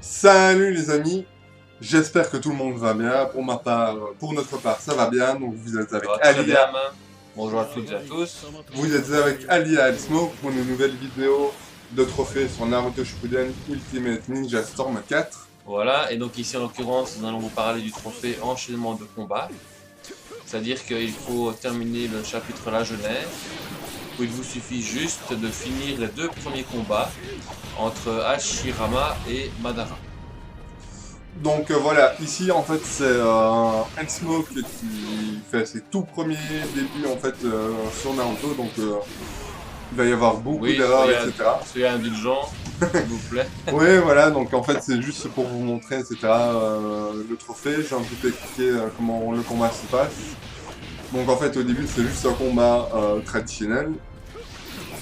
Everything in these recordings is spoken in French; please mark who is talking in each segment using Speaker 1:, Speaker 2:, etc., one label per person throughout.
Speaker 1: Salut les amis, j'espère que tout le monde va bien. Pour notre part, ça va bien. Donc vous êtes
Speaker 2: Ça
Speaker 1: avec
Speaker 2: va très bien,
Speaker 1: Alia,
Speaker 2: main. Bonjour à toutes et à tous.
Speaker 1: et Smoke pour une nouvelle vidéo de trophées sur Naruto Shippuden Ultimate Ninja Storm 4.
Speaker 2: Voilà, et donc ici en l'occurrence, nous allons vous parler du trophée enchaînement de combat. C'est-à-dire qu'il faut terminer le chapitre La Jeunesse, où il vous suffit juste de finir les deux premiers combats entre Hashirama et Madara.
Speaker 1: Donc voilà, ici en fait c'est Smoke qui fait ses tout premiers débuts en fait sur Naruto. Donc il va y avoir beaucoup
Speaker 2: Oui,
Speaker 1: d'erreurs, etc.
Speaker 2: soyez indulgents, s'il vous plaît.
Speaker 1: Oui, voilà, donc en fait c'est juste pour vous montrer, etc. Le trophée, j'ai un petit peu expliqué comment le combat se passe. Donc en fait au début c'est juste un combat traditionnel.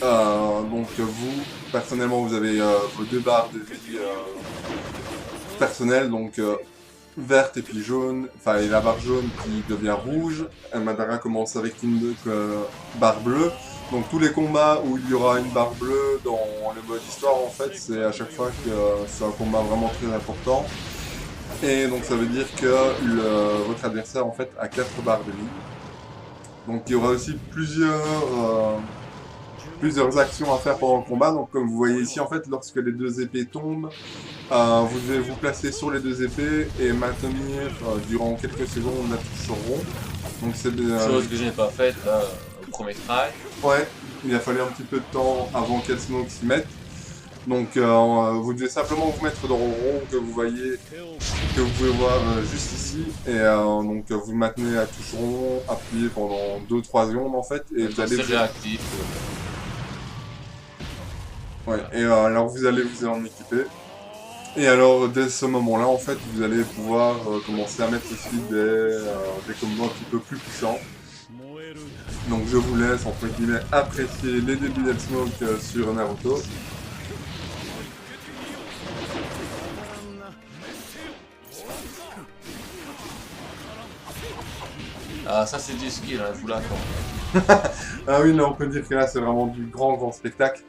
Speaker 1: Donc vous, personnellement vous avez vos deux barres de vie personnelles, donc verte et puis jaune, enfin et la barre jaune qui devient rouge. Madara commence avec une barre bleue. Donc tous les combats où il y aura une barre bleue dans le mode histoire en fait, c'est à chaque fois que c'est un combat vraiment très important. Et donc ça veut dire que votre adversaire en fait a 4 barres de vie. Donc il y aura aussi plusieurs actions à faire pendant le combat. Donc comme vous voyez ici en fait, lorsque les deux épées tombent, vous devez vous placer sur les deux épées et maintenir durant quelques secondes la touche rond. Donc c'est
Speaker 2: Chose que je n'ai pas faite là, au premier try.
Speaker 1: ouais, il a fallu un petit peu de temps avant qu'Elsmoke s'y mette. Donc vous devez simplement vous mettre dans le rond que vous voyez, que vous pouvez voir juste ici. Et donc vous maintenez la touche rond, appuyez pendant 2-3 secondes en fait. Et vous allez
Speaker 2: C'est
Speaker 1: vous...
Speaker 2: réactif.
Speaker 1: Ouais,
Speaker 2: Voilà.
Speaker 1: et alors vous allez vous en équiper. Et alors dès ce moment-là en fait vous allez pouvoir commencer à mettre aussi des combos un petit peu plus puissants. Donc je vous laisse entre guillemets apprécier les débuts d'Elsmoke sur Naruto.
Speaker 2: Ah, ça c'est du skill, hein, je vous l'accorde.
Speaker 1: Ah oui, là on peut dire que là c'est vraiment du grand spectacle.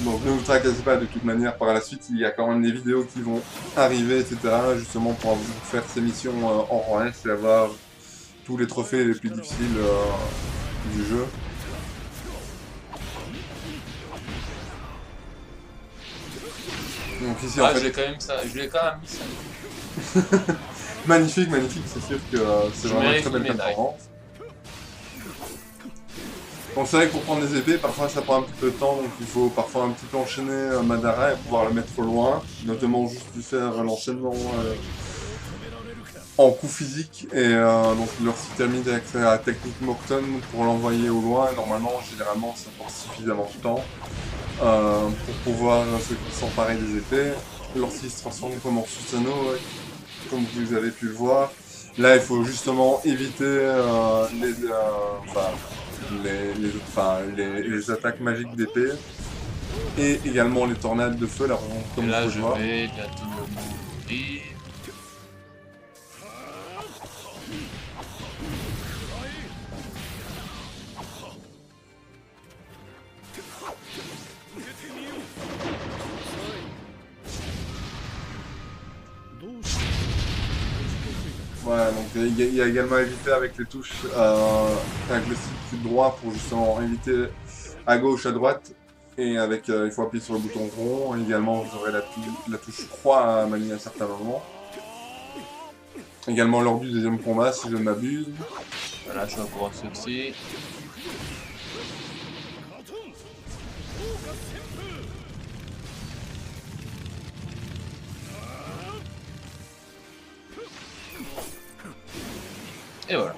Speaker 1: Donc ne vous tracassez pas, de toute manière par la suite il y a quand même des vidéos qui vont arriver, etc. Justement pour vous faire ces missions en rang S et avoir tous les trophées les plus difficiles du jeu. Donc ici en
Speaker 2: Ah,
Speaker 1: fait,
Speaker 2: je l'ai quand même mis ça.
Speaker 1: magnifique, magnifique, c'est sûr que c'est
Speaker 2: Je
Speaker 1: vraiment une
Speaker 2: mérite
Speaker 1: très
Speaker 2: une
Speaker 1: belle
Speaker 2: médaille.
Speaker 1: performance. Bon, c'est vrai que pour prendre des épées, parfois ça prend un petit peu de temps, donc il faut parfois un petit peu enchaîner Madara et pouvoir le mettre loin, notamment juste lui faire l'enchaînement en coup physique, et donc lorsqu'il termine avec sa technique Morton pour l'envoyer au loin, normalement, généralement, ça prend suffisamment de temps pour pouvoir s'emparer des épées. Lorsqu'il se transforme comme en Susanoo, ouais, comme vous avez pu le voir, là il faut justement éviter enfin, les attaques magiques d'épée et également les tornades de feu, là,
Speaker 2: Et
Speaker 1: comme vous
Speaker 2: là,
Speaker 1: pouvez le
Speaker 2: je
Speaker 1: voir.
Speaker 2: vais bientôt mourir.
Speaker 1: Voilà, donc il y a également à éviter avec les touches, avec le stick droit pour justement éviter à gauche, à droite. Et avec, il faut appuyer sur le bouton rond. Également, vous aurez la touche croix à manier à certains moments. Également lors du deuxième combat, si je ne m'abuse.
Speaker 2: Voilà, je suis encore en succès. Et voilà.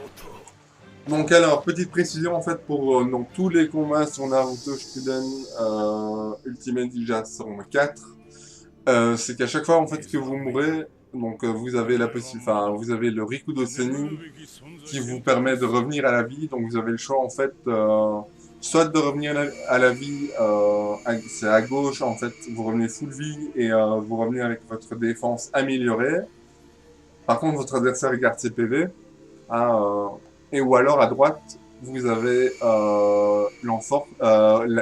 Speaker 1: Donc alors, petite précision en fait pour donc, tous les combats sur Naruto Shippuden Ultimate Ninja Storm 4, c'est qu'à chaque fois en fait que vous mourrez, donc vous avez vous avez le Rikudo Sennin qui vous permet de revenir à la vie. Donc vous avez le choix en fait, soit de revenir à la vie, c'est à gauche en fait, vous revenez full vie et vous revenez avec votre défense améliorée. Par contre, votre adversaire garde ses PV. Hein, et ou alors à droite, vous avez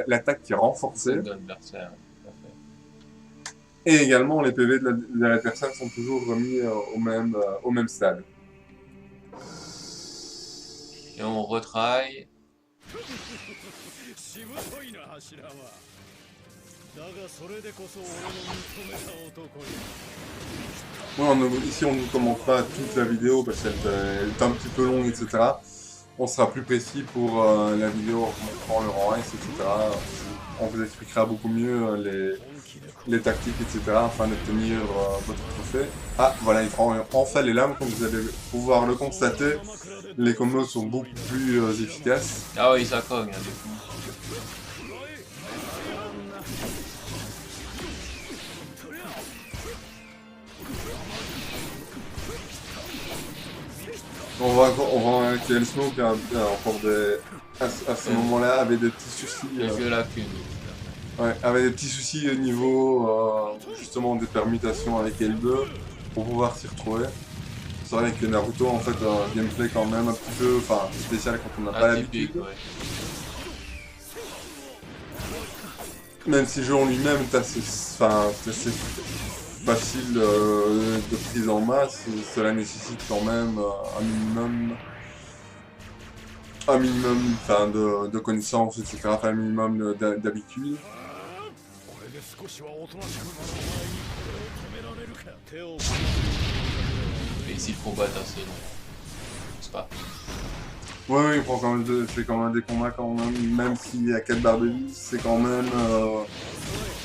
Speaker 1: l'attaque qui est renforcée.
Speaker 2: Celle de l'adversaire, tout à fait.
Speaker 1: Et également, les PV de la personne sont toujours remis au même stade.
Speaker 2: Et on retraille.
Speaker 1: Ouais, ici, on ne commente pas toute la vidéo parce qu'elle est un petit peu longue, etc. On sera plus précis pour la vidéo en montrant le rang S, etc. On vous expliquera beaucoup mieux les tactiques, etc. afin d'obtenir votre trophée. Ah, voilà, il prend enfin les lames, comme vous allez pouvoir le constater. Les combos sont beaucoup plus efficaces.
Speaker 2: Ah oui, ça cogne, hein, du coup.
Speaker 1: On voit que El Smoke à ce moment-là avait des petits soucis.
Speaker 2: Quelques lacunes.
Speaker 1: Ouais, avait des petits soucis au niveau justement des permutations avec L2 pour pouvoir s'y retrouver. C'est vrai que Naruto en fait a un gameplay quand même un petit peu spécial quand on n'a pas l'habitude.
Speaker 2: Ouais.
Speaker 1: Même si le jeu en lui-même est assez facile de prise en main, cela nécessite quand même un minimum de connaissances, etc. Enfin, un minimum d'habitude.
Speaker 2: Et ici, le combat est assez long. C'est pas.
Speaker 1: Ouais, il prend quand même c'est quand même des combats quand même s'il y a 4 barres de vie, c'est quand même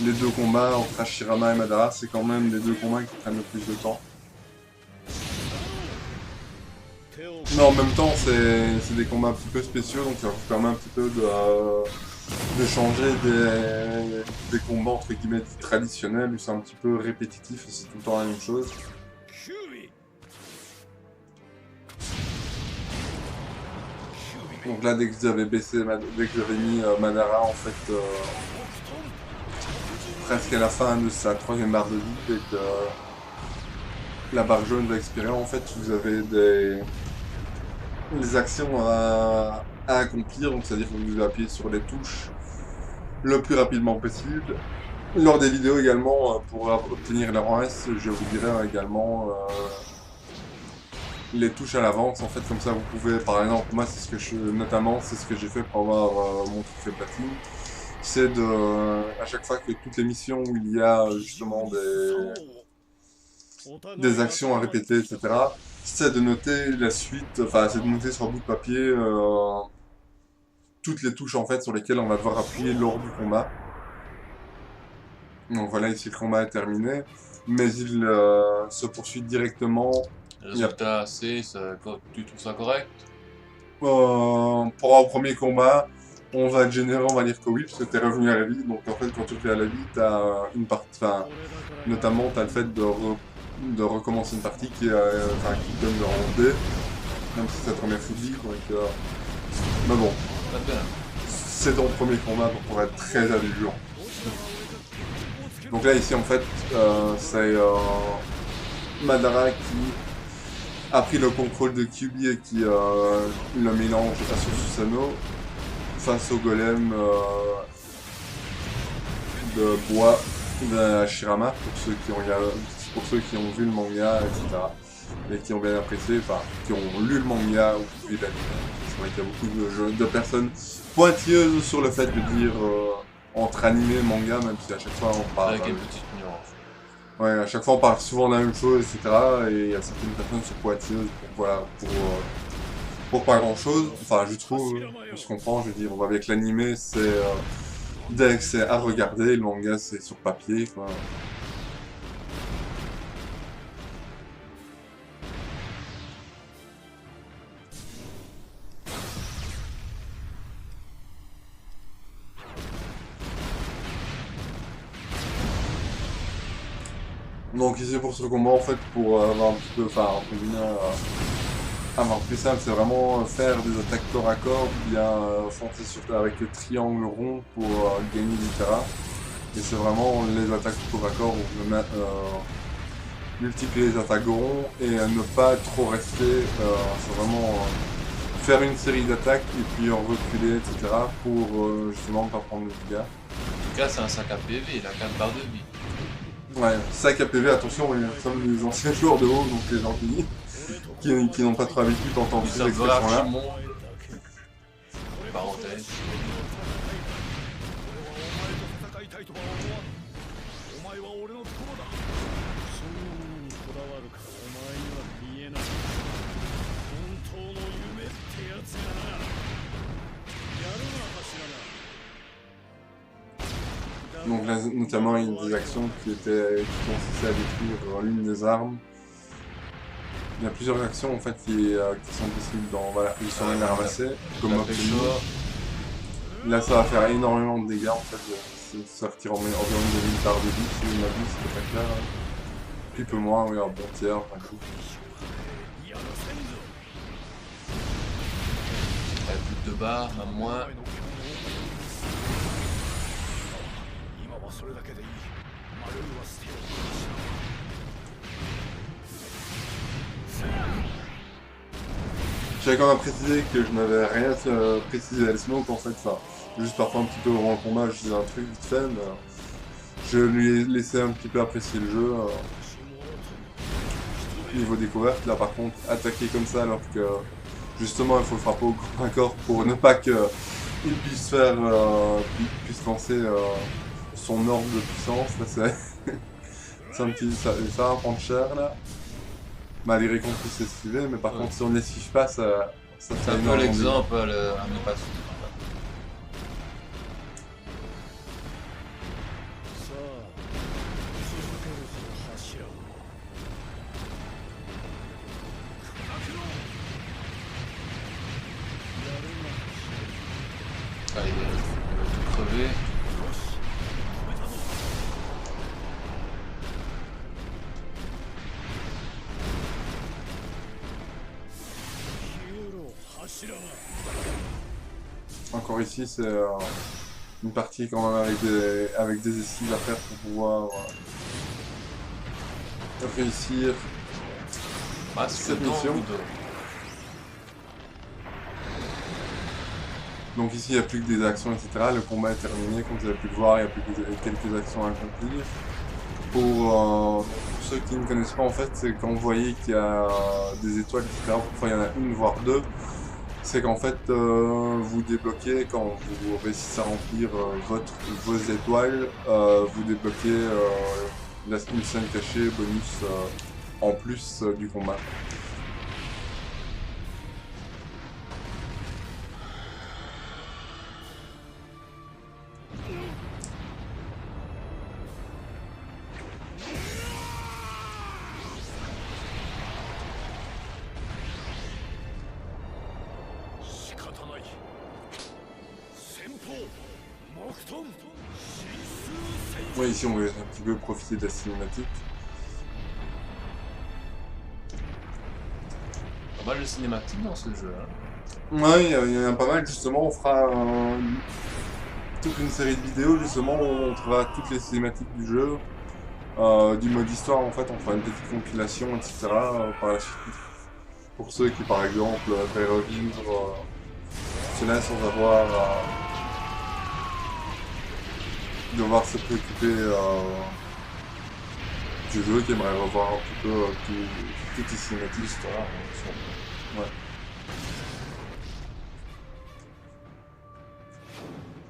Speaker 1: les deux combats entre Hashirama et Madara, c'est quand même les deux combats qui prennent le plus de temps. Mais en même temps, c'est des combats un petit peu spéciaux, donc ça vous permet un petit peu de changer des combats entre guillemets traditionnels, où c'est un petit peu répétitif et c'est tout le temps la même chose. Donc là, dès que j'avais mis Madara en fait presque à la fin de sa troisième barre de vie, et que la barre jaune va expirer, en fait, vous avez des actions à accomplir, donc c'est-à-dire que vous appuyez sur les touches le plus rapidement possible. Lors des vidéos également, pour obtenir la rang S, je vous dirai également les touches à l'avance, en fait, comme ça vous pouvez, par exemple, moi c'est ce que c'est ce que j'ai fait pour avoir mon trophée platine, c'est à chaque fois que toutes les missions où il y a justement des actions à répéter, etc., c'est de noter la suite, enfin c'est de noter sur un bout de papier toutes les touches en fait sur lesquelles on va devoir appuyer lors du combat. Donc voilà, ici le combat est terminé, mais il se poursuit directement.
Speaker 2: Le résultat, tu trouves ça correct?
Speaker 1: Pour un premier combat, on va te générer, on va dire que oui, parce que t'es revenu à la vie. Donc en fait, quand tu reviens à la vie, t'as une partie, enfin, notamment t'as le fait de recommencer une partie qui te donne le rang D, même si ça te remet full vie. Donc, mais bon, c'est ton premier combat, donc on va être très indulgent. Donc là, ici, en fait, c'est Madara qui a pris le contrôle de Kyuubi et qui le mélange à son Susanoo face au golem de bois de Hashirama, pour ceux qui ont vu le manga, etc. Et qui ont bien apprécié, enfin, qui ont lu le manga ou vu l'anime. C'est vrai qu'il y a beaucoup de personnes pointilleuses sur le fait de dire entre animé et manga, même si à chaque fois on parle...
Speaker 2: Avec une petite nuance.
Speaker 1: Ouais, à chaque fois on parle souvent de la même chose, etc. Et il y a certaines personnes qui sont pointilleuses pour pas grand chose. Enfin, je trouve, on se comprend, je veux dire, avec l'animé, dès que c'est à regarder, le manga c'est sur papier, quoi. Donc ici pour ce combat, en fait, pour avoir un petit peu, enfin, entre guillemets, avoir plus simple, c'est vraiment faire des attaques corps à corps, ou bien foncer avec le triangle rond pour gagner du terrain. Et c'est vraiment les attaques corps à corps où vous multiplier les attaques ronds et ne pas trop rester, c'est vraiment faire une série d'attaques et puis en reculer, etc. pour justement pas prendre de dégâts.
Speaker 2: En tout cas, c'est un sac à PV, il a 4 barres de vie.
Speaker 1: Ouais, sac à PV, attention, oui, nous sommes les anciens joueurs de WoW, donc les gens qui n'ont pas trop l'habitude d'entendre
Speaker 2: Du
Speaker 1: ces
Speaker 2: serveur
Speaker 1: expressions-là.
Speaker 2: Archimon, parenthèse.
Speaker 1: Donc là, notamment, il y a des actions qui consistaient à détruire l'une des armes. Il y a plusieurs actions en fait qui sont possibles dans voilà, une semaine à ramasser, comme
Speaker 2: La
Speaker 1: obtenir.
Speaker 2: pêcheur,
Speaker 1: Là, ça va faire énormément de dégâts en fait. Ça retire environ 2000 barres de vie, si je m'abuse, c'était pas clair. Puis peu moins, oui, un bon tiers, un coup.
Speaker 2: plus de barres, même moins.
Speaker 1: J'avais quand même précisé que je n'avais rien précisé à la smoke en fait, enfin, juste parfois un petit peu avant le combat, je disais un truc vite fait, mais je lui ai laissé un petit peu apprécier le jeu. Niveau découverte, là par contre, attaquer comme ça alors que justement il faut frapper au corps à corps pour ne pas qu'il puisse faire, puisse lancer son ordre de puissance, là c'est c'est un petit, ça va prendre cher là. Bah, les récompenses c'est esquivé, mais par contre si on n'esquive pas, ça
Speaker 2: C'est
Speaker 1: fait
Speaker 2: un peu
Speaker 1: énormément de dégâts.
Speaker 2: l'exemple à ne pas suivre. Allez, tout crever.
Speaker 1: Encore ici, c'est une partie quand même avec des esquives à faire pour pouvoir réussir
Speaker 2: Ah,
Speaker 1: cette
Speaker 2: dedans,
Speaker 1: mission.
Speaker 2: ou deux.
Speaker 1: Donc ici, il n'y a plus que des actions, etc. Le combat est terminé. Comme vous avez pu le voir, il n'y a plus que quelques actions à accomplir. Pour ceux qui ne connaissent pas, en fait, c'est quand vous voyez qu'il y a des étoiles, etc. Parfois, il y en a une, voire deux. C'est qu'en fait, vous débloquez, quand vous réussissez à remplir vos étoiles, vous débloquez une scène cachée, bonus en plus du combat. Oui, ici on va un petit peu profiter de la cinématique.
Speaker 2: Pas mal de cinématiques dans ce jeu. Hein.
Speaker 1: Ouais, il y en a pas mal, justement, on fera toute une série de vidéos, justement, où on montrera toutes les cinématiques du jeu. Du mode histoire, en fait, on fera une petite compilation, etc. Par la suite. Pour ceux qui, par exemple, voudraient revivre cela sans avoir devoir se préoccuper du jeu, qui aimerait revoir un petit peu toutes les cinématiques.
Speaker 2: L'histoire,
Speaker 1: Ouais.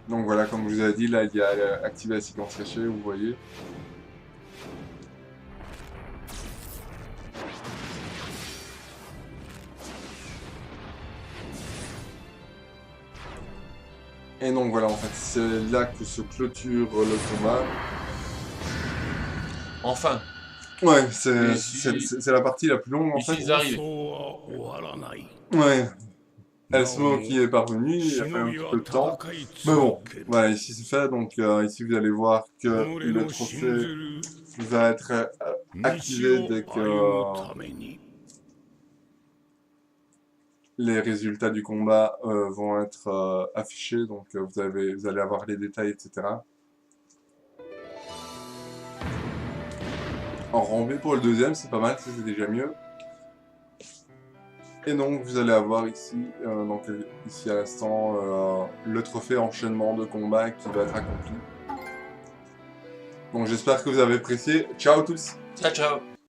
Speaker 1: Donc voilà, comme je vous ai dit, là, il y a activé la séquence cachée, vous voyez. Et donc voilà, en fait, c'est là que se clôture le combat.
Speaker 2: Enfin,
Speaker 1: Ouais,
Speaker 2: ici,
Speaker 1: c'est la partie la plus longue, en
Speaker 2: ici
Speaker 1: fait.
Speaker 2: ils arrivent.
Speaker 1: Ouais. Elsmo qui est parvenu, il a fait un petit peu de temps. Mais bon, voilà, ici c'est fait, donc ici vous allez voir que le trophée va être activé dès que les résultats du combat vont être affichés, donc vous allez avoir les détails, etc. En rang B pour le deuxième, c'est pas mal, c'est déjà mieux. Et donc vous allez avoir ici, ici à l'instant, le trophée enchaînement de combat qui va être accompli. Donc j'espère que vous avez apprécié. Ciao à tous.
Speaker 2: Ciao, ciao.